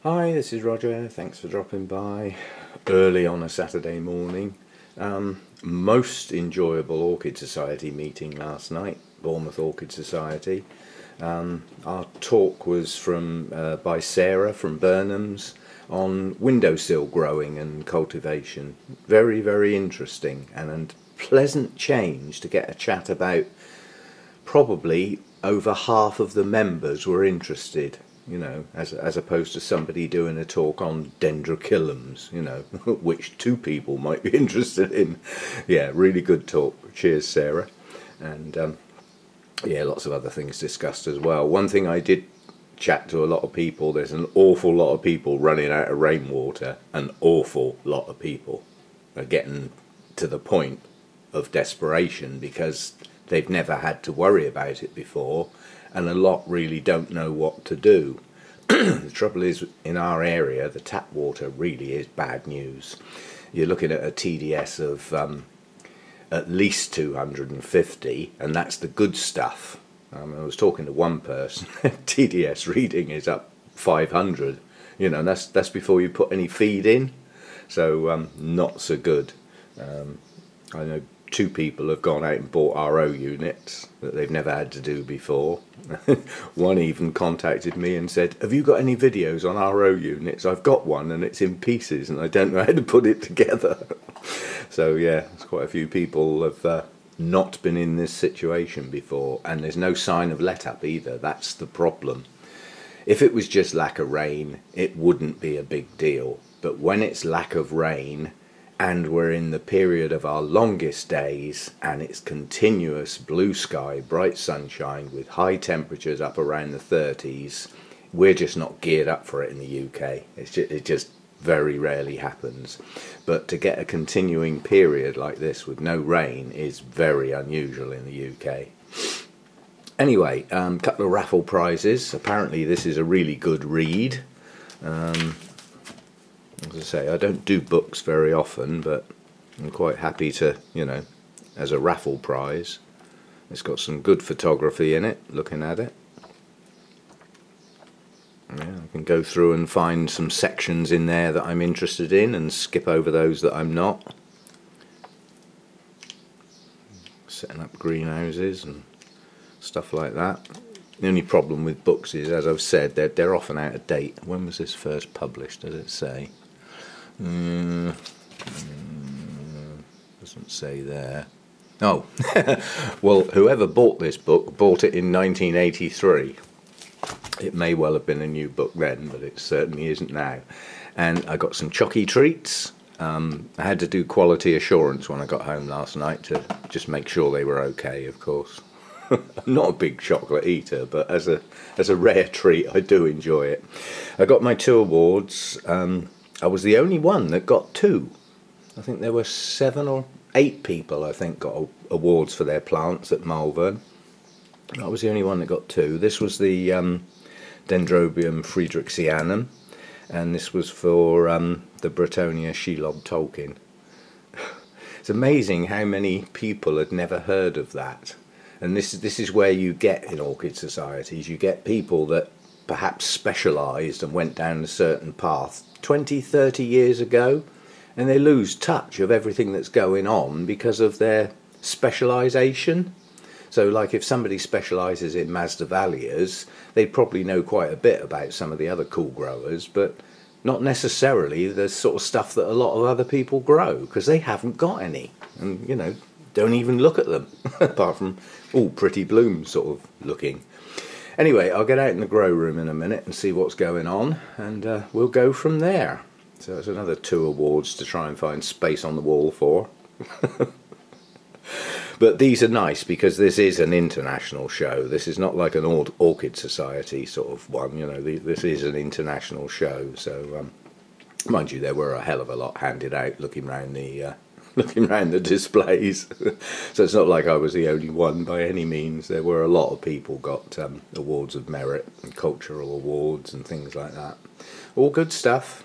Hi, this is Roger. Thanks for dropping by early on a Saturday morning. Most enjoyable Orchid Society meeting last night, Bournemouth Orchid Society. Our talk was by Sarah from Burnham's on windowsill growing and cultivation. Very, very interesting and a pleasant change to get a chat about. Probably over half of the members were interested, as opposed to somebody doing a talk on dendrochilums, which two people might be interested in. Yeah, really good talk. Cheers, Sarah. And yeah, lots of other things discussed as well. One thing I did chat to a lot of people, there's an awful lot of people running out of rainwater. An awful lot of people are getting to the point of desperation because they've never had to worry about it before, and a lot really don't know what to do. The trouble is, in our area, the tap water really is bad news. You're looking at a TDS of at least 250, and that's the good stuff. I was talking to one person, TDS reading is up 500. That's before you put any feed in, so not so good. I know two people have gone out and bought RO units that they've never had to do before. One even contacted me and said, "Have you got any videos on RO units? I've got one and it's in pieces and I don't know how to put it together." So yeah, there's quite a few people have not been in this situation before, and there's no sign of let up either. That's the problem. If it was just lack of rain, it wouldn't be a big deal, but when it's lack of rain and we're in the period of our longest days and it's continuous blue sky, bright sunshine with high temperatures up around the 30s, we're just not geared up for it in the UK. It just very rarely happens. But to get a continuing period like this with no rain is very unusual in the UK. Anyway, couple of raffle prizes. Apparently this is a really good read. As I say, I don't do books very often, but I'm quite happy to, as a raffle prize. It's got some good photography in it, looking at it. Yeah, I can go through and find some sections in there that I'm interested in and skip over those that I'm not. Setting up greenhouses and stuff like that. The only problem with books is, as I've said, they're often out of date. When was this first published, does it say? Doesn't say there. Oh, well, whoever bought this book bought it in 1983. It may well have been a new book then, but it certainly isn't now. And I got some chocky treats. I had to do quality assurance when I got home last night to just make sure they were okay, of course. I'm not a big chocolate eater, but as a rare treat, I do enjoy it. I got my 2 awards. I was the only one that got 2. I think there were 7 or 8 people, I think, got awards for their plants at Malvern. I was the only one that got 2. This was the Dendrobium friedrichsianum, and this was for the Bretonia Shelob Tolkien. It's amazing how many people had never heard of that. And this is where you get in orchid societies, you get people that perhaps specialised and went down a certain path 20, 30 years ago, and they lose touch of everything that's going on because of their specialisation. So like if somebody specialises in Masdevallias, they'd probably know quite a bit about some of the other cool growers, but not necessarily the sort of stuff that a lot of other people grow, because they haven't got any, and don't even look at them, apart from all pretty blooms sort of looking. Anyway, I'll get out in the grow room in a minute and see what's going on, and we'll go from there. So it's another 2 awards to try and find space on the wall for. But these are nice because this is an international show. This is not like an Orchid Society sort of one, this is an international show. So, mind you, there were a hell of a lot handed out looking round the displays. So it's not like I was the only one by any means. There were a lot of people got awards of merit and cultural awards and things like that. All good stuff.